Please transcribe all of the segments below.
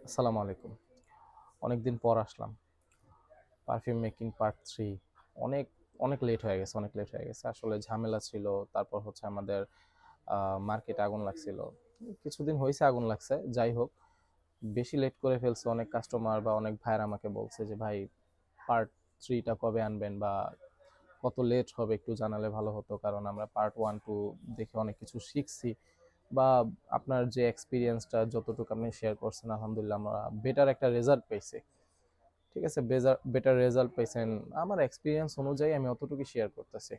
আসসালামু আলাইকুম। অনেকদিন পর আসলাম। পারফিউম মেকিং পার্ট 3 অনেক, অনেক লেট হয়ে গেছে, অনেক লেট হয়ে গেছে। আসলে ঝামেলা ছিল। তারপর হচ্ছে আমাদের মার্কেটে আগুন লাগছিল। কিছুদিন হইছে আগুন লাগছে। যাই হোক, বেশি লেট করে ফেলছে। অনেক কাস্টমার বা অনেক ভাইয়েরা আমাকে বলছে যে, "ভাই পার্ট 3 টা কবে আনবেন বা কত লেট হবে একটু জানালে ভালো হতো।" কারণ আমরা পার্ট 1, 2 দেখে অনেক কিছু শিখছি বা আপনার যে এক্সপেরিয়েন্সটা যতটুকু আপনি শেয়ার করছেন আলহামদুলিল্লাহ আমরা বেটার একটা রেজাল্ট পেয়েছি। ঠিক আছে, বেটার রেজাল্ট পেয়েছেন। আমার এক্সপিরিয়েন্স অনুযায়ী আমি অতটুকু শেয়ার করতেছি।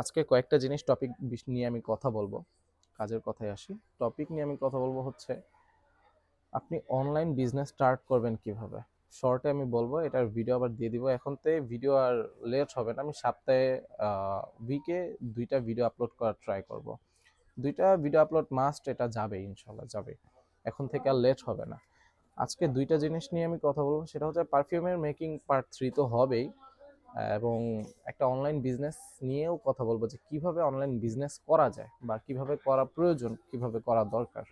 আজকে কয়েকটা জিনিস টপিক নিয়ে আমি কথা বলবো। কাজের কথায় আসি। টপিক নিয়ে আমি কথা বলবো হচ্ছে আপনি অনলাইন বিজনেস স্টার্ট করবেন কিভাবে। শর্টে আমি বলবো, এটার ভিডিও আবার দিয়ে দিব। এখন থেকে ভিডিও আর লেট হবে না। আমি সপ্তাহে উইকে 2টা ভিডিও আপলোড করার ট্রাই করব। 2টা ভিডিও আপলোড মাস্ট, এটা যাবে ইনশাল্লাহ যাবে। এখন থেকে আর লেট হবে না। আজকে 2টা জিনিস নিয়ে আমি কথা বলবো, সেটা হচ্ছে পারফিউমের মেকিং পার্ট 3 তো হবেই, এবং একটা অনলাইন বিজনেস নিয়েও কথা বলবো যে কিভাবে অনলাইন বিজনেস করা যায় বা কিভাবে করা প্রয়োজন, কিভাবে করা দরকার।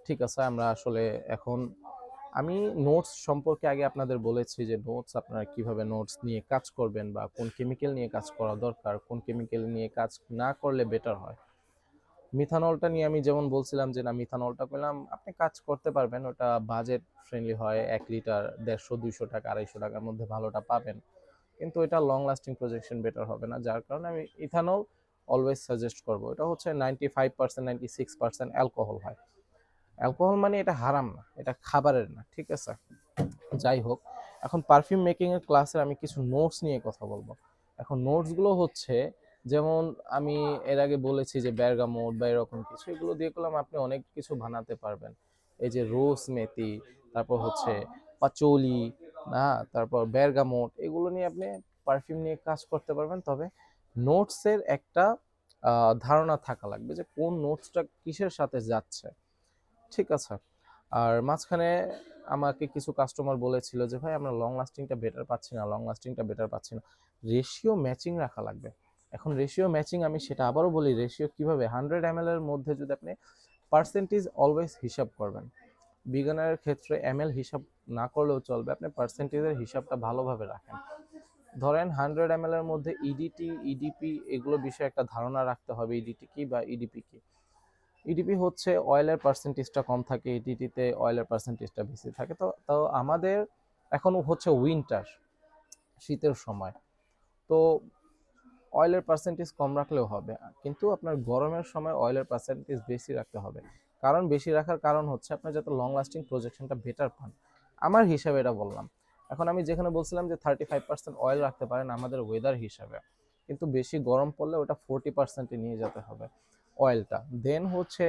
ঠিক আছে, আমরা আসলে এখন আমি নোটস সম্পর্কে আগে আপনাদের বলেছি যে নোটস আপনারা কিভাবে নোটস নিয়ে কাজ করবেন বা কোন কেমিক্যাল নিয়ে কাজ করা দরকার, কোন কেমিক্যাল নিয়ে কাজ না করলে বেটার হয়। মিথানলটা নিয়ে আমি যেমন বলছিলাম যে না, মিথানলটা পেলাম আপনি কাজ করতে পারবেন, ওটা বাজেট ফ্রেন্ডলি হয়। 1 লিটার 150, 200 টাকা, 250 টাকার মধ্যে ভালোটা পাবেন, কিন্তু এটা লং লাস্টিং প্রজেকশন বেটার হবে না। যার কারণে আমি ইথানল অলওয়েজ সাজেস্ট করব। এটা হচ্ছে 95%, 96% অ্যালকোহল হয়। অ্যালকোহল মানে এটা হারাম না, এটা খাবারের না। ঠিক আছে, যাই হোক, এখন পারফিউম মেকিং এর ক্লাসে আমি কিছু নোটস নিয়ে কথা বলবো। এখন নোটসগুলো হচ্ছে, যেমন আমি এর আগে বলেছি যে ব্যারগামোট বা এরকম কিছু, এগুলো দিয়ে করলাম আপনি অনেক কিছু বানাতে পারবেন। এই যে রোজ মেথি, তারপর হচ্ছে পাচৌলি, তারপর ব্যারগামোট, এগুলো নিয়ে আপনি পারফিউম নিয়ে কাজ করতে পারবেন। তবে নোটসের একটা ধারণা থাকা লাগবে যে কোন নোটসটা কিসের সাথে যাচ্ছে। ঠিক আছে, আর মাঝখানে আমাকে কিছু কাস্টমার বলেছিল যে ভাই আমরা লং লাস্টিংটা বেটার পাচ্ছি না, লং লাস্টিংটা বেটার পাচ্ছি না। রেশিও ম্যাচিং রাখা লাগবে। এখন রেশিও ম্যাচিং, আমি সেটা আবারও বলি, রেশিও কিভাবে 100 ml এর মধ্যে যদি আপনি পার্সেন্টেজ অলওয়েজ হিসাব করবেন। বিগানারের ক্ষেত্রে এমএল হিসাব না করলেও চলবে, আপনি পার্সেন্টেজের হিসাবটা ভালোভাবে রাখেন। ধরেন 100 ml এর মধ্যে ইডিটি, ইডিপি, এগুলো বিষয়ে একটা ধারণা রাখতে হবে। ইডিটি কি বা ইডিপি কি। ইডিপি হচ্ছে অয়েলের পার্সেন্টেজটা কম থাকে, ইডিটিতে অয়েলের পার্সেন্টেজটা বেশি থাকে। তো তো আমাদের এখন হচ্ছে উইন্টার, শীতের সময়, তো অয়েলের পার্সেন্টেজ কম রাখলেও হবে, কিন্তু আপনার গরমের সময় অয়েলের পার্সেন্টেজ বেশি রাখতে হবে। কারণ বেশি রাখার কারণ হচ্ছে আপনার যাতে লং লাস্টিং প্রজেকশনটা বেটার পান। আমার হিসাবে এটা বললাম। এখন আমি যেখানে বলছিলাম যে 35% অয়েল রাখতে পারেন আমাদের ওয়েদার হিসাবে, কিন্তু বেশি গরম পড়লে ওটা 40%-এ নিয়ে যেতে হবে অয়েলটা। দেন হচ্ছে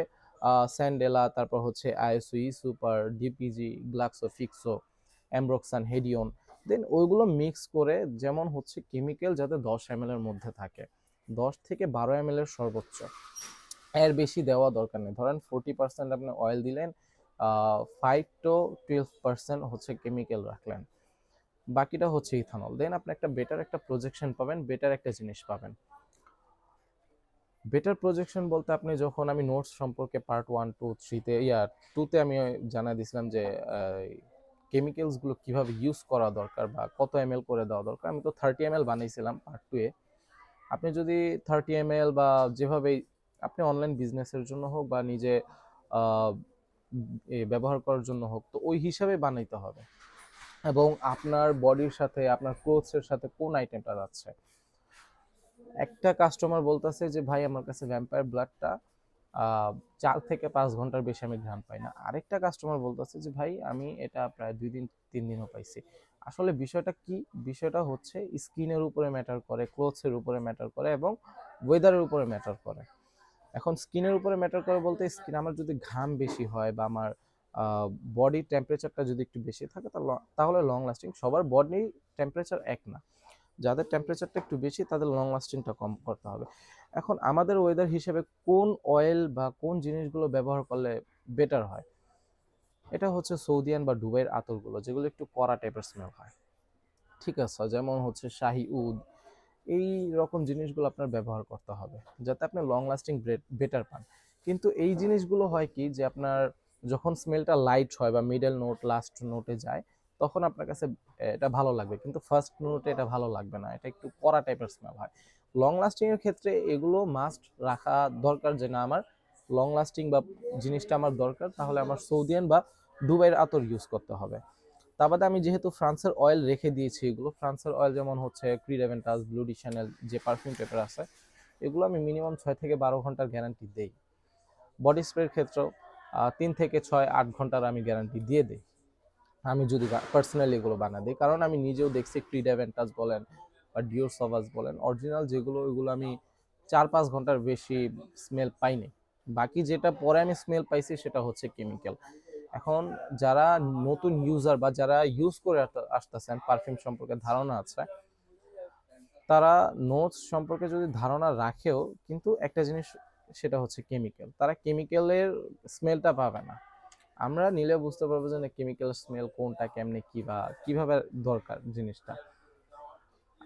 স্যান্ডেলা, তারপর হচ্ছে ISO, E super, DPG, glaxo, fixo, ambroxan, hedione, then ওইগুলো মিক্স করে, যেমন হচ্ছে কেমিক্যাল যাতে 10 ml এর মধ্যে থাকে, 10 থেকে 12 ml এর সর্বোচ্চ, এর বেশি দেওয়া দরকার নেই। ধরেন 40% আপনি অয়েল দিলেন, 5 to 12% হচ্ছে কেমিক্যাল রাখলেন, বাকিটা হচ্ছে ইথানল। দেন আপনি একটা বেটার একটা প্রজেকশন পাবেন, বেটার একটা জিনিস পাবেন। বেটার প্রজেকশন বলতে, আপনি যখন আমি নোটস সম্পর্কে পার্ট 1, 2, 3-তে টুতে আমি জানাই দিয়েছিলাম যে কেমিক্যালসগুলো কিভাবে ইউজ করা দরকার বা কত এমএল করে দেওয়া দরকার। আমি তো 30 ml বানিয়েছিলাম পার্ট 2-এ। আপনি যদি 30 ml বা যেভাবে আপনি অনলাইন বিজনেসের জন্য হোক বা নিজে আহ, ব্যবহার করার জন্য হোক, তো ওই হিসাবে বানাইতে হবে। এবং আপনার বডির সাথে, আপনার ক্লোথসের সাথে কোন আইটেমটা যাচ্ছে। একটা কাস্টমার বলতেছে যে ভাই আমার কাছে ভ্যাম্পায়ার ব্লাডটা 4 থেকে 5 ঘন্টার বেশি আমি ঘ্রাণ পাই না। আরেকটা কাস্টমার বলতেছে যে ভাই আমি এটা প্রায় 2 দিন 3 দিনও পাইছি। আসলে বিষয়টা কি, বিষয়টা হচ্ছে স্কিনের উপরে ম্যাটার করে, ক্লোথসের উপরে ম্যাটার করে এবং ওয়েদারের উপরে ম্যাটার করে। এখন স্কিনের উপরে ম্যাটার করে বলতে, স্কিন আমার যদি ঘাম বেশি হয় বা আমার বডি টেম্পারেচারটা যদি একটু বেশি থাকে, তাহলে লং লাস্টিং। সবার বডি টেম্পারেচার এক না, যাদের টেম্পারেচারটা একটু বেশি তাদের লং লাস্টিংটা কম করতে হবে। এখন আমাদের ওয়েদার হিসেবে কোন অয়েল বা কোন জিনিসগুলো ব্যবহার করলে বেটার হয়, এটা হচ্ছে সৌদিয়ান বা দুবাইয়ের আতরগুলো, যেগুলো একটু কড়া টাইপের স্মেল হয়। ঠিক আছে, যেমন হচ্ছে শাহি উদ, এই রকম জিনিসগুলো আপনার ব্যবহার করতে হবে যাতে আপনি লং লাস্টিং বেটার পান। কিন্তু এই জিনিসগুলো হয় কি যে আপনার যখন স্মেলটা লাইট হয় বা মিডল নোট লাস্ট নোটে যায় তখন আপনার কাছে এটা ভালো লাগবে, কিন্তু ফার্স্ট নোটে এটা ভালো লাগবে না, এটা একটু কড়া টাইপের স্মেল হয়। লং লাস্টিং এর ক্ষেত্রে এগুলো মাস্ট রাখা দরকার, যে না আমার লং লাস্টিং বা জিনিসটা আমার দরকার, তাহলে আমার সৌদিয়ান বা দুবাইয়ের আতর ইউজ করতে হবে। তা বাদে আমি যেহেতু ফ্রান্সের অয়েল রেখে দিয়েছি, এগুলো ফ্রান্সের অয়েল যেমন হচ্ছে ক্রিড এভেন্টাস, ব্লু ডি শ্যানেল যে পারফিউম পেপার আছে, এগুলো আমি মিনিমাম 6 থেকে 12 ঘন্টার গ্যারান্টি দেই। বডি স্প্রের ক্ষেত্রেও 3 থেকে 6-8 ঘন্টার আমি গ্যারান্টি দিয়ে দিই, আমি যদি পার্সোনালি এগুলো বানা দিই। কারণ আমি নিজেও দেখছি ক্রিড এভেন্টাস বলেন বা ডিওর সভাস বলেন, অরিজিনাল যেগুলো ওইগুলো আমি 4-5 ঘন্টার বেশি স্মেল পাইনি। বাকি যেটা পরে আমি স্মেল পাইছি সেটা হচ্ছে কেমিক্যাল। এখন যারা নতুন ইউজার বা যারা ইউজ করে আসতেছেন, পারফিউম সম্পর্কে ধারণা আছে, তারা নোটস সম্পর্কে যদি ধারণা রাখেও কিন্তু একটা জিনিস, সেটা হচ্ছে কেমিক্যাল, তারা কেমিক্যালের স্মেলটা পাবে না। আমরা নিলে বুঝতে পারবো যে কেমিক্যাল স্মেল কোনটা, কেমনে, কি বা কিভাবে দরকার জিনিসটা।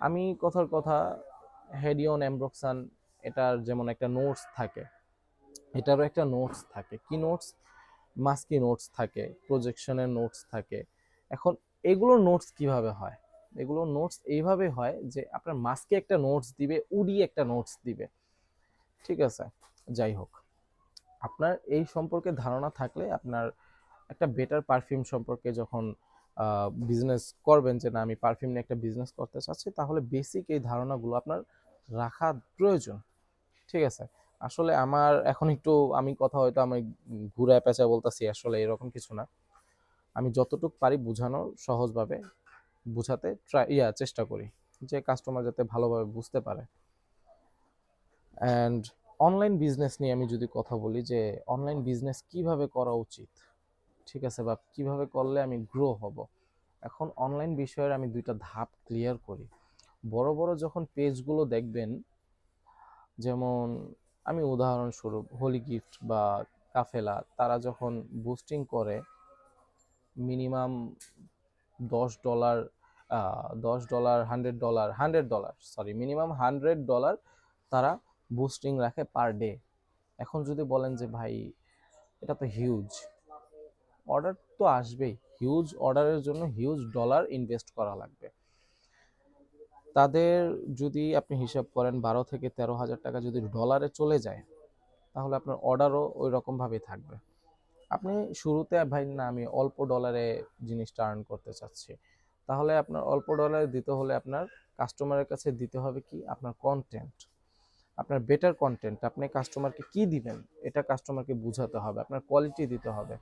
আমি কথার কথা, হেডিয়ন এমব্রক্সান, এটার যেমন একটা নোটস থাকে, এটারও একটা নোটস থাকে। কি নোটস? মাস্কি নোটস থাকে, প্রজেকশনের নোটস থাকে। এখন এগুলোর নোটস কিভাবে হয়? এগুলোর নোটস এইভাবে হয় যে আপনার মাস্কে একটা নোটস দিবে, উডি একটা নোটস দিবে, ঠিক আছে? যাই হোক, আপনার এই সম্পর্কে ধারণা থাকলে আপনার একটা বেটার পারফিউম সম্পর্কে যখন বিজনেস করবেন, যে না আমি পারফিউম নিয়ে একটা বিজনেস করতে চাচ্ছি, তাহলে বেসিক এই ধারণাগুলো আপনার রাখা প্রয়োজন, ঠিক আছে? আসলে আমার এখন একটু, আমি কথা হয়তো আমি ঘুরে পেঁচা বলতেছি, আসলে এরকম কিছু না। আমি যতটুকু পারি বোঝানোর সহজভাবে বুঝাতে চেষ্টা করি, যে কাস্টমার যাতে ভালোভাবে বুঝতে পারে। অ্যান্ড অনলাইন বিজনেস নিয়ে আমি যদি কথা বলি, যে অনলাইন বিজনেস কিভাবে করা উচিত, ঠিক আছে, বা কিভাবে করলে আমি গ্রো হব। এখন অনলাইন বিষয়ের আমি 2টা ধাপ ক্লিয়ার করি। বড় বড় যখন পেজগুলো দেখবেন, যেমন আমি উদাহরণস্বরূপ হোলি গিফট বা কাফেলা, তারা যখন বুস্টিং করে মিনিমাম $10, $10, $100, সরি মিনিমাম $100 তারা বুস্টিং রাখে পার ডে। এখন যদি বলেন যে ভাই এটা তো হিউজ, অর্ডার তো আসবেই, হিউজ অর্ডারের জন্য হিউজ ডলার ইনভেস্ট করা লাগবে। তাদের যদি আপনি হিসাব করেন 12 থেকে 13 হাজার টাকা যদি ডলারে চলে যায়, তাহলে আপনার অর্ডারও ওই রকমভাবেই থাকবে। আপনি শুরুতে ভাই না আমি অল্প ডলারে জিনিসটা আর্ন করতে চাচ্ছি, তাহলে আপনার অল্প ডলারে দিতে হলে আপনার কাস্টমারের কাছে দিতে হবে কি, আপনার কন্টেন্ট, আপনার বেটার কন্টেন্ট। আপনি কাস্টমারকে কি দিবেন এটা কাস্টমারকে বুঝাতে হবে, আপনার কোয়ালিটি দিতে হবে।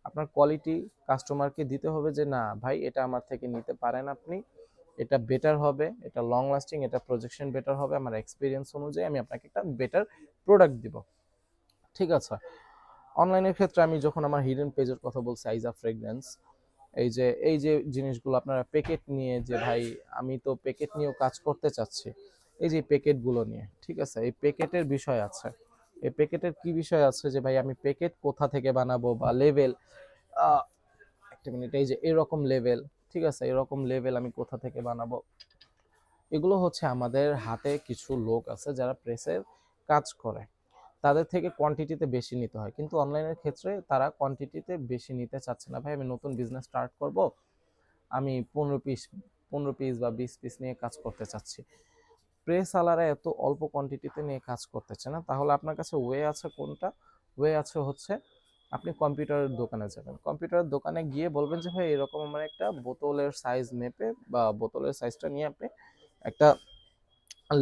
আপনার কোয়ালিটি কাস্টমারকে দিতে হবে যে না ভাই এটা আমার থেকে নিতে পারেন আপনি, এটা বেটার হবে, এটা লং লাস্টিং, এটা প্রজেকশন বেটার হবে, আমার এক্সপিরিয়েন্স অনুযায়ী আমি আপনাকে একটা বেটার প্রোডাক্ট দিব, ঠিক আছে? অনলাইনের ক্ষেত্রে আমি যখন আমার হিডেন পেজের কথা বলছি, আইজা ফ্রেগরেন্স, এই যে জিনিসগুলো আপনারা প্যাকেট নিয়ে, যে ভাই আমি তো প্যাকেট নিয়েও কাজ করতে চাচ্ছি, এই যে প্যাকেটগুলো নিয়ে, ঠিক আছে, এই প্যাকেটের বিষয় আছে। এই প্যাকেটের কি বিষয় আছে, যে ভাই আমি প্যাকেট কোথা থেকে বানাবো বা লেভেল, একটা মিনিট, এই যে এরকম লেভেল, ঠিক আছে, এরকম লেভেল আমি কোথা থেকে বানাবো, এগুলো হচ্ছে আমাদের হাতে কিছু লোক আছে যারা প্রেসের কাজ করে, তাদের থেকে কোয়ান্টিটিতে বেশি নিতে হয়। কিন্তু অনলাইনের ক্ষেত্রে তারা কোয়ান্টিটিতে বেশি নিতে চাচ্ছে না। ভাই আমি নতুন বিজনেস স্টার্ট করব, আমি 15 পিস বা 20 পিস নিয়ে কাজ করতে চাচ্ছি, প্রেস আলারা এত অল্প কোয়ান্টিটিতে নিয়ে কাজ করতেছে না। তাহলে আপনার কাছে ওয়ে আছে কোনটা? ওয়ে আছে হচ্ছে আপনি কম্পিউটারের দোকানে যাবেন, কম্পিউটারের দোকানে গিয়ে বলবেন যে ভাই এরকম আমার একটা বোতলের সাইজ মেপে বা বোতলের সাইজটা নিয়ে আপনি একটা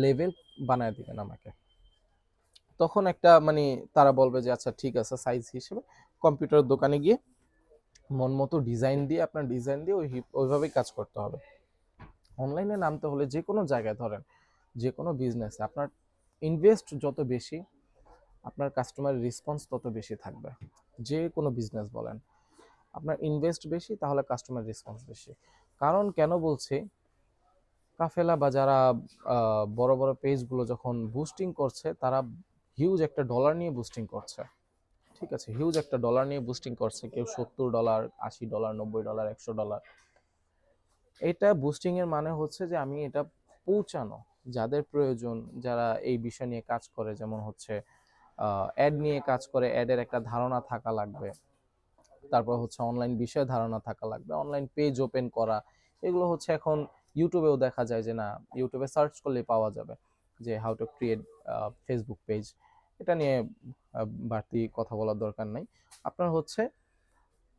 লেভেল বানায় দিবেন আমাকে। তখন একটা মানে তারা বলবে যে আচ্ছা ঠিক আছে, সাইজ হিসেবে কম্পিউটারের দোকানে গিয়ে মন মতো ডিজাইন দিয়ে, আপনার ডিজাইন দিয়ে ওইভাবেই কাজ করতে হবে। অনলাইনে নামতে হলে যে কোনো জায়গায় ধরেন, যে কোনো বিজনেসে আপনার ইনভেস্ট যত বেশি, আপনার কাস্টমার রেসপন্স তত বেশি থাকবে। যে কোনো বিজনেস বলেন, আপনার ইনভেস্ট বেশি তাহলে কাস্টমার রেসপন্স বেশি। কারণ কেন বলছি, কাফেলা বা যারা বড় বড় পেজগুলো যখন বুস্টিং করছে, তারা হিউজ একটা ডলার নিয়ে বুস্টিং করছে, ঠিক আছে, হিউজ একটা ডলার নিয়ে বুস্টিং করছে, কেউ $70, $80, $90, $100। এটা বুস্টিং এর মানে হচ্ছে যে আমি এটা পৌঁছানো, যাদের প্রয়োজন, যারা এই বিষয় নিয়ে কাজ করে, যেমন হচ্ছে অ্যাড নিয়ে কাজ করে, অ্যাডের একটা ধারণা থাকা লাগবে, তারপর হচ্ছে অনলাইন বিষয়ে ধারণা থাকা লাগবে, অনলাইন পেজ ওপেন করা। এগুলো হচ্ছে এখন ইউটিউবেও দেখা যায় যে না, ইউটিউবে সার্চ করলে পাওয়া যাবে যে how to create Facebook page. এটা নিয়ে বাড়তি কথা বলার দরকার নাই। আপনার হচ্ছে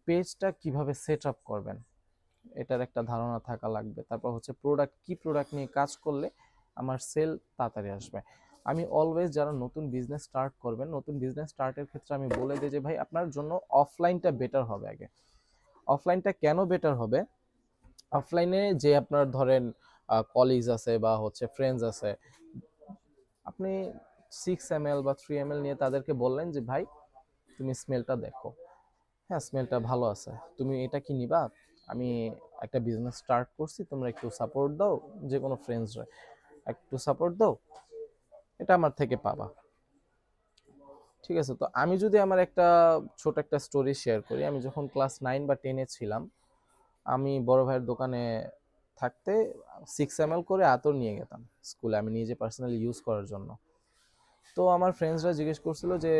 পেজটা কিভাবে সেট আপ করবেন এটার একটা ধারণা থাকা লাগবে। তারপর হচ্ছে কি প্রোডাক্ট নিয়ে কাজ করলে আমার সেল তাড়াতাড়ি আসবে। আমি অলওয়েজ যারা নতুন বিজনেস স্টার্ট করবেন, নতুন বিজনেস স্টার্টের ক্ষেত্রে আমি বলে দিই যে ভাই আপনার জন্য অফলাইনটা বেটার হবে আগে। অফলাইনটা কেন বেটার হবে? অফলাইনে যে আপনার ধরেন কলিগস আছে বা হচ্ছে ফ্রেন্ডস আছে, আপনি 6 ml বা 3 ml নিয়ে তাদেরকে বললেন যে ভাই তুমি স্মেলটা দেখো, হ্যাঁ স্মেলটা ভালো আছে, তুমি এটা কি নিবা? আমি একটা বিজনেস স্টার্ট করছি, তোমরা একটু সাপোর্ট দাও, যে কোনো ফ্রেন্ডসরা একটু সাপোর্ট দাও, এটা আমার থেকে পাবা। ঠিক আছে? তো আমি যদি আমার ছোট একটা স্টোরি শেয়ার করি, আমি যখন ক্লাস 9 বা 10-এ ছিলাম, আমি বড় ভাইয়ের দোকানে থাকতে 6 ml করে আতর নিয়ে যেতাম স্কুলে, আমি নিজে পার্সোনালি ইউজ করার জন্য। তো আমার ফ্রেন্ডসরা জিজ্ঞেস করছিল যে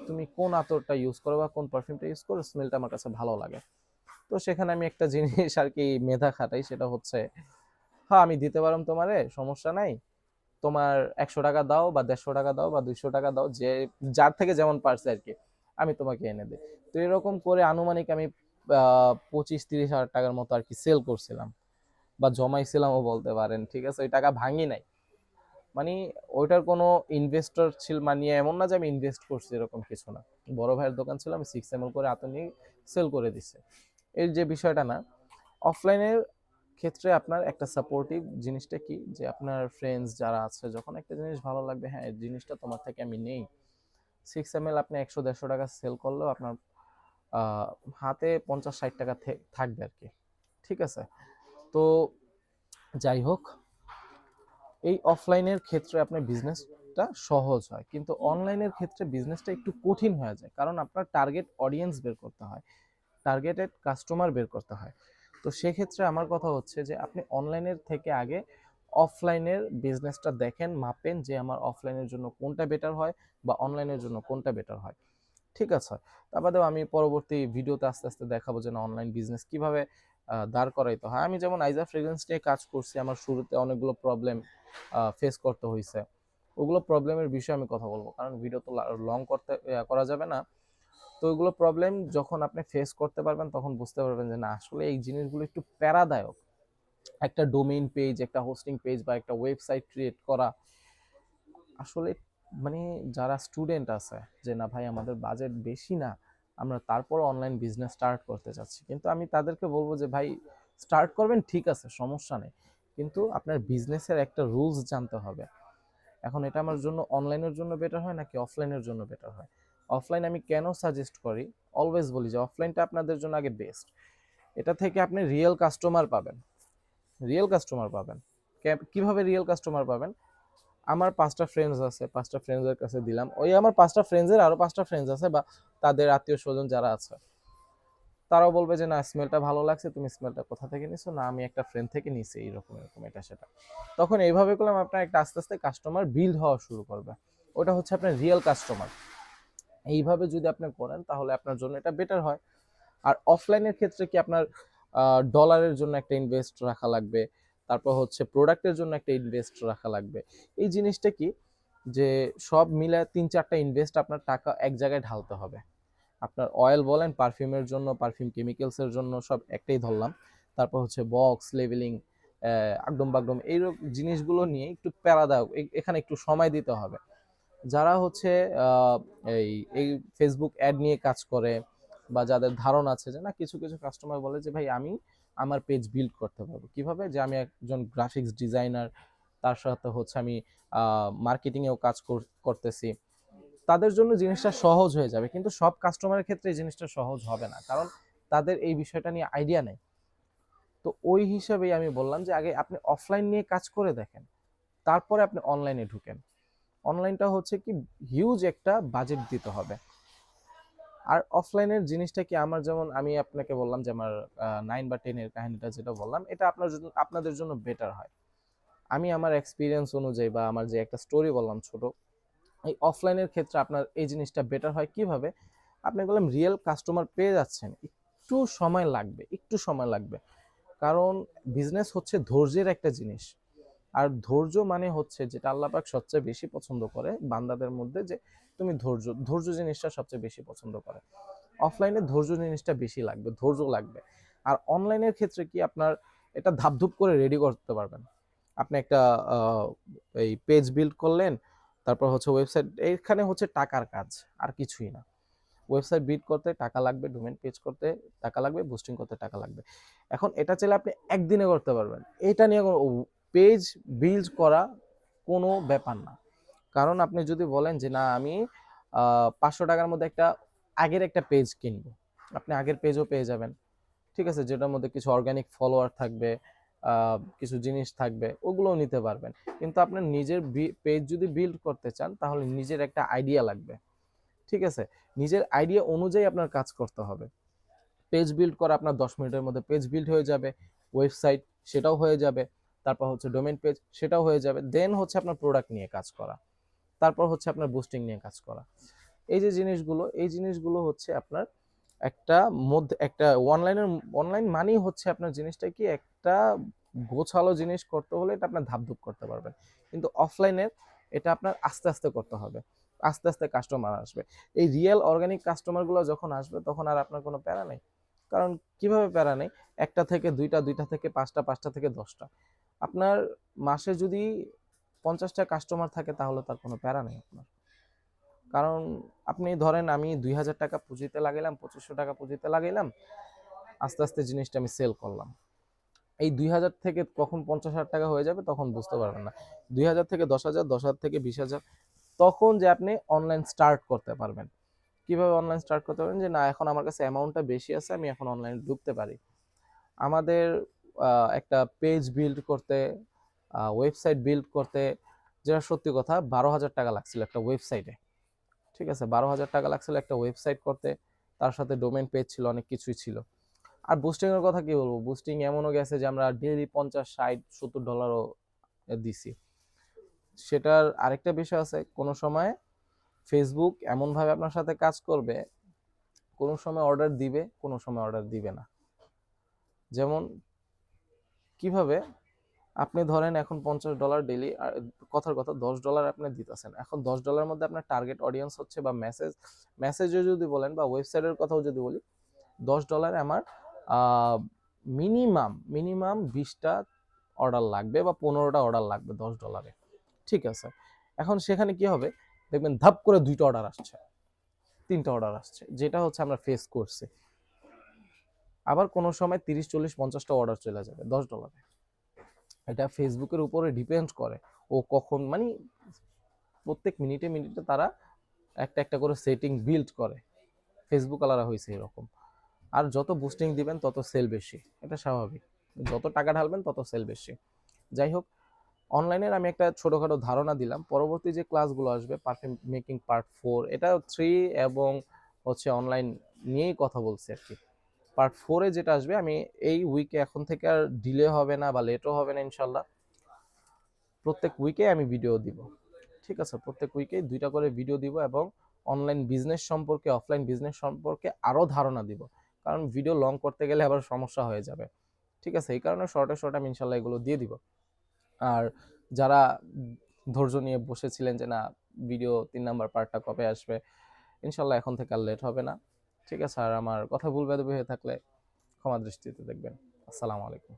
তুমি কোন আতরটা ইউজ করো বা কোন পারফিউমটা ইউজ করো, স্মেলটা আমার কাছে ভালো লাগে। তো সেখানে আমি একটা জিনিস আর কি মেধা খাটাই, সেটা হচ্ছে হ্যাঁ আমি দিতে পারলাম তোমারে, সমস্যা নাই, তোমার 100 টাকা দাও বা 150 টাকা দাও বা 200 টাকা দাও, যে যার থেকে যেমন পারছে আর কি, আমি তোমাকে এনে দিই। তো এরকম করে আনুমানিক আমি 25-30 হাজার টাকার মতো আর কি সেল করছিলাম বা জমাইছিলামও বলতে পারেন। ঠিক আছে? ওই টাকা ভাঙি নাই, মানে ওইটার কোনো ইনভেস্টর ছিল, মানে এমন না যে আমি ইনভেস্ট করছি, এরকম কিছু না। বড় ভাইয়ের দোকান ছিল, আমি 6 ml করে আতর নিয়ে সেল করে দিছে। এর যে বিষয়টা না, অফলাইনের ক্ষেত্রে আপনার একটা সাপোর্টিভ জিনিসটা কি, যে আপনার ফ্রেন্ডস যারা আছে, যখন একটা জিনিস ভালো লাগবে, হ্যাঁ এই জিনিসটা তোমার থেকে আমি নেই, 6 ml আপনি 100-150 টাকা সেল করলেও আপনার আহ, হাতে 50-60 টাকা থাকবে আর কি। ঠিক আছে? তো যাই হোক, এই অফলাইনের ক্ষেত্রে আপনার বিজনেসটা সহজ হয়, কিন্তু অনলাইনের ক্ষেত্রে বিজনেসটা একটু কঠিন হয়ে যায়, কারণ আপনার টার্গেট অডিয়েন্স বের করতে হয়, টার্গেটেড কাস্টমার বের করতে হয়। তো সেক্ষেত্রে আমার কথা হচ্ছে যে আপনি অনলাইনের থেকে আগে অফলাইনের বিজনেসটা দেখেন, মাপেন যে আমার অফলাইনের জন্য কোনটা বেটার হয় বা অনলাইনের জন্য কোনটা বেটার হয়। ঠিক আছে? তা বাদেও আমি পরবর্তী ভিডিওতে আস্তে আস্তে দেখাবো যে না অনলাইন বিজনেস কিভাবে দাঁড় করাইতে হয়। আমি যেমন আইজা ফ্রেগ্রেন্স নিয়ে কাজ করছি, আমার শুরুতে অনেকগুলো প্রবলেম ফেস করতে হয়েছে। ওগুলো প্রবলেমের বিষয়ে আমি কথা বলবো, কারণ ভিডিও তো লং করা যাবে না। তো ওইগুলো প্রবলেম যখন আপনি ফেস করতে পারবেন, তখন বুঝতে পারবেন যে না আসলে এই জিনিসগুলো একটু প্যারাদায়ক। একটা ডোমেইন পেজ, একটা হোস্টিং পেজ বা একটা ওয়েবসাইট ক্রিয়েট করা আসলে, মানে যারা স্টুডেন্ট আছে যে না ভাই আমাদের বাজেট বেশি না, আমরা তারপর অনলাইন বিজনেস স্টার্ট করতে চাচ্ছি, কিন্তু আমি তাদেরকে বলবো যে ভাই স্টার্ট করবেন ঠিক আছে, সমস্যা নেই, কিন্তু আপনার বিজনেসের একটা রুলস জানতে হবে। এখন এটা আমার জন্য অনলাইনের জন্য বেটার হয় নাকি অফলাইনের জন্য বেটার হয়? অফলাইন আমি কেন সাজেস্ট করি, অলওয়েজ বলি যে অফলাইনটা আপনাদের জন্য আগে বেস্ট। এটা থেকে আপনি রিয়েল কাস্টমার পাবেন, রিয়েল কাস্টমার পাবেন। কিভাবে রিয়েল কাস্টমার পাবেন? আমার 5টা ফ্রেন্ডস আছে, 5টা ফ্রেন্ডসের কাছে দিলাম, ওই আমার 5টা ফ্রেন্ডসের আরো 5টা ফ্রেন্ডস আছে বা তাদের আত্মীয় স্বজন যারা আছে, তারাও বলবে যে না স্মেলটা ভালো লাগছে, তুমি স্মেলটা কোথা থেকে নিছো? না আমি একটা ফ্রেন্ড থেকে নিছি, এইরকম এরকম এটা সেটা। তখন এইভাবে করলাম, আপনার একটা আস্তে আস্তে কাস্টমার বিল্ড হওয়া শুরু করবে, ওটা হচ্ছে আপনার রিয়েল কাস্টমার। এইভাবে যদি আপনি করেন তাহলে আপনার জন্য এটা বেটার হয়। আর অফলাইনের ক্ষেত্রে কি আপনার ডলারের জন্য একটা ইনভেস্ট রাখা লাগবে, তারপর হচ্ছে প্রোডাক্টের জন্য একটা ইনভেস্ট রাখা লাগবে। এই জিনিসটা কি, যে সব মিলে 3-4টা ইনভেস্ট আপনার টাকা এক জায়গায় ঢালতে হবে। আপনার অয়েল বলেন, পারফিউমের জন্য, পারফিউম কেমিক্যালসের জন্য, সব একটাই ধরলাম। তারপর হচ্ছে বক্স লেভেলিং, আগডম বাগডম এইরকম জিনিসগুলো নিয়ে একটু প্যারাদায়ক, এখানে একটু সময় দিতে হবে। যারা হচ্ছে আহ, এই এই ফেসবুক অ্যাড নিয়ে কাজ করে বা যাদের ধারণা আছে যে না, কিছু কিছু কাস্টমার বলে যে ভাই আমি আমার পেজ বিল্ড করতে পারবো কিভাবে, যে আমি একজন গ্রাফিক্স ডিজাইনার, তার সাথে হচ্ছে আমি মার্কেটিংয়েও কাজ করতেছি, তাদের জন্য জিনিসটা সহজ হয়ে যাবে। কিন্তু সব কাস্টমারের ক্ষেত্রে এই জিনিসটা সহজ হবে না, কারণ তাদের এই বিষয়টা নিয়ে আইডিয়া নেই। তো ওই হিসাবেই আমি বললাম যে আগে আপনি অফলাইন নিয়ে কাজ করে দেখেন, তারপরে আপনি অনলাইনে ঢুকেন। অনলাইনটা হচ্ছে কি, হিউজ একটা বাজেট দিতে হবে। আর অফলাইনের জিনিসটা কি, আমার যেমন আমি আপনাকে বললাম যে আমার 9 বা 10-এর কাহিনীটা যেটা বললাম, এটা আপনাদের জন্য বেটার হয়। আমি আমার এক্সপিরিয়েন্স অনুযায়ী বা আমার যে একটা স্টোরি বললাম ছোট, এই অফলাইনের ক্ষেত্রে আপনার এই জিনিসটা বেটার হয় কিভাবে, আপনি বললাম রিয়েল কাস্টমার পেয়ে যাচ্ছেন, একটু সময় লাগবে, একটু সময় লাগবে। কারণ বিজনেস হচ্ছে ধৈর্যের একটা জিনিস। আর ধৈর্য মানে হচ্ছে যেটা আল্লাহ পাক সবচেয়ে বেশি পছন্দ করে বান্দাদের মধ্যে, যে তুমি ধৈর্য, ধৈর্য জিনিসটা সবচেয়ে বেশি পছন্দ করে। অফলাইনে ধৈর্য জিনিসটা বেশি লাগবে, ধৈর্য লাগবে। আর অনলাইনের ক্ষেত্রে কি আপনার এটা ধাপধুপ করে রেডি করতে পারবেন। আপনি একটা এই পেজ বিল্ড করলেন, তারপর হচ্ছে ওয়েবসাইট, এইখানে হচ্ছে টাকার কাজ, আর কিছুই না। ওয়েবসাইট বিল্ড করতে টাকা লাগবে, ডোমেন পেজ করতে টাকা লাগবে, বুস্টিং করতে টাকা লাগবে। এখন এটা চাইলে আপনি একদিনে করতে পারবেন। এটা নিয়ে পেজ বিল্ড করা কোনো ব্যাপার না। কারণ আপনি যদি বলেন যে না আমি 500 টাকার মধ্যে একটা আগের একটা পেজ কিনবো, আপনি আগের পেজও পেয়ে যাবেন। ঠিক আছে, যেটার মধ্যে কিছু অর্গানিক ফলোয়ার থাকবে, কিছু জিনিস থাকবে, ওগুলোও নিতে পারবেন। কিন্তু আপনার নিজের পেজ যদি বিল্ড করতে চান তাহলে নিজের একটা আইডিয়া লাগবে। ঠিক আছে, নিজের আইডিয়া অনুযায়ী আপনার কাজ করতে হবে। পেজ বিল্ড করা আপনার 10 মিনিটের মধ্যে পেজ বিল্ড হয়ে যাবে, ওয়েবসাইট সেটাও হয়ে যাবে, তারপর হচ্ছে ডোমেন পেজ সেটাও হয়ে যাবে, দেন হচ্ছে আপনার প্রোডাক্ট নিয়ে কাজ করা, তারপর হচ্ছে আপনার বুস্টিং নিয়ে কাজ করা। এই যে জিনিসগুলো, এই জিনিসগুলো হচ্ছে আপনার একটা মধ্যে একটা অনলাইন মানেই হচ্ছে আপনার জিনিসটা কি একটা গোছালো জিনিস করতে হলে এটা আপনার ধাপধুপ করতে পারবেন। কিন্তু অফলাইনের এটা আপনার আস্তে আস্তে করতে হবে, আস্তে আস্তে কাস্টমার আসবে। এই রিয়েল অর্গানিক কাস্টমারগুলো যখন আসবে তখন আর আপনার কোনো প্যারা নেই। কারণ কিভাবে প্যারা নেই, একটা থেকে দুইটা, দুইটা থেকে পাঁচটা, পাঁচটা থেকে 10টা। আপনার মাসে যদি 50টা কাস্টমার থাকে তাহলে তার কোনো প্যারা নেই আপনার। কারণ আপনি ধরেন আমি 2000 টাকা পুঁজিতে লাগাইলাম, 2500 টাকা পুঁজিতে লাগাইলাম, আস্তে আস্তে জিনিসটা আমি সেল করলাম। এই 2000 থেকে কখন 50,000 টাকা হয়ে যাবে তখন বুঝতে পারবেন না। 2000 থেকে 10,000, 10,000 থেকে 20,000, তখন যে আপনি অনলাইন স্টার্ট করতে পারবেন। কিভাবে অনলাইন স্টার্ট করতে পারবেন, যে না এখন আমার কাছে অ্যামাউন্টটা বেশি আছে, আমি এখন অনলাইনে ঢুকতে পারি। আমাদের একটা পেজ বিল্ড করতে, ওয়েবসাইট বিল্ড করতে, যেটা সত্যি কথা 12,000 টাকা লাগছিল একটা ওয়েবসাইটে। ঠিক আছে, 12,000 টাকা লাগছিল একটা ওয়েবসাইট করতে, তার সাথে ডোমেন পেজ ছিল, অনেক কিছুই ছিল। আর বুস্টিং এর কথা কি বলবো, বুস্টিং এমনও গেছে যে আমরা ডেইলি 50, 60, 70 ডলারও দিছি। সেটার আরেকটা বিষয় আছে, কোনো সময় ফেসবুক এমন ভাবে আপনার সাথে কাজ করবে, কোনো সময় অর্ডার দিবে, কোনো সময় অর্ডার দিবে না। যেমন কিভাবে, আপনি ধরেন এখন $50 ডেইলি, কথার কথা $10 আপনি দিতেছেন, এখন $10 মধ্যে আপনার টার্গেট অডিয়েন্স হচ্ছে, বা মেসেজও যদি বলেন বা ওয়েবসাইটের কথাও যদি বলি, $10 আমার মিনিমাম মিনিমাম 20টা অর্ডার লাগবে বা 15টা অর্ডার লাগবে $10। ঠিক আছে, এখন সেখানে কি হবে, দেখবেন ধাপ করে 2টা অর্ডার আসছে, 3টা অর্ডার আসছে, যেটা হচ্ছে আমরা ফেস করছি। আবার কোনো সময় 30, 40, 50টা অর্ডার চলে যাবে $10। এটা ফেসবুকের উপরে ডিপেন্ড করে, ও কখন মানে প্রত্যেক মিনিটে মিনিটে তারা একটা একটা করে সেটিং বিল্ড করে। ফেসবুক আলাদা হয়েছে এরকম। আর যত বুস্টিং দিবেন তত সেল বেশি, এটা স্বাভাবিক। যত টাকা ঢালবেন তত সেল বেশি। যাই হোক, অনলাইনের আমি একটা ছোটখাটো ধারণা দিলাম। পরবর্তী যে ক্লাসগুলো আসবে, পারফিউম মেকিং পার্ট 4, এটা 3 এবং হচ্ছে অনলাইন নিয়েই কথা বলছি আর কি। পার্ট 4-এ যেটা আসবে, আমি এই উইকে এখন থেকে আর ডিলে হবে না বা লেটও হবে না ইনশাল্লাহ। প্রত্যেক উইকে আমি ভিডিও দিব। ঠিক আছে, প্রত্যেক উইকে 2টা করে ভিডিও দিব এবং অনলাইন বিজনেস সম্পর্কে, অফলাইন বিজনেস সম্পর্কে আরও ধারণা দিব। কারণ ভিডিও লং করতে গেলে আবার সমস্যা হয়ে যাবে। ঠিক আছে, এই কারণে শর্টে শর্টে আমি ইনশাল্লাহ এগুলো দিয়ে দিব। আর যারা ধৈর্য নিয়ে বসেছিলেন যে না ভিডিও 3 নাম্বার পার্টটা কবে আসবে, ইনশাল্লাহ এখন থেকে আর লেট হবে না। ঠিক আছে, আর আমার কথা ভুল বেদবি হয়ে থাকলে ক্ষমা দৃষ্টিতে দেখবেন। আসসালামু আলাইকুম।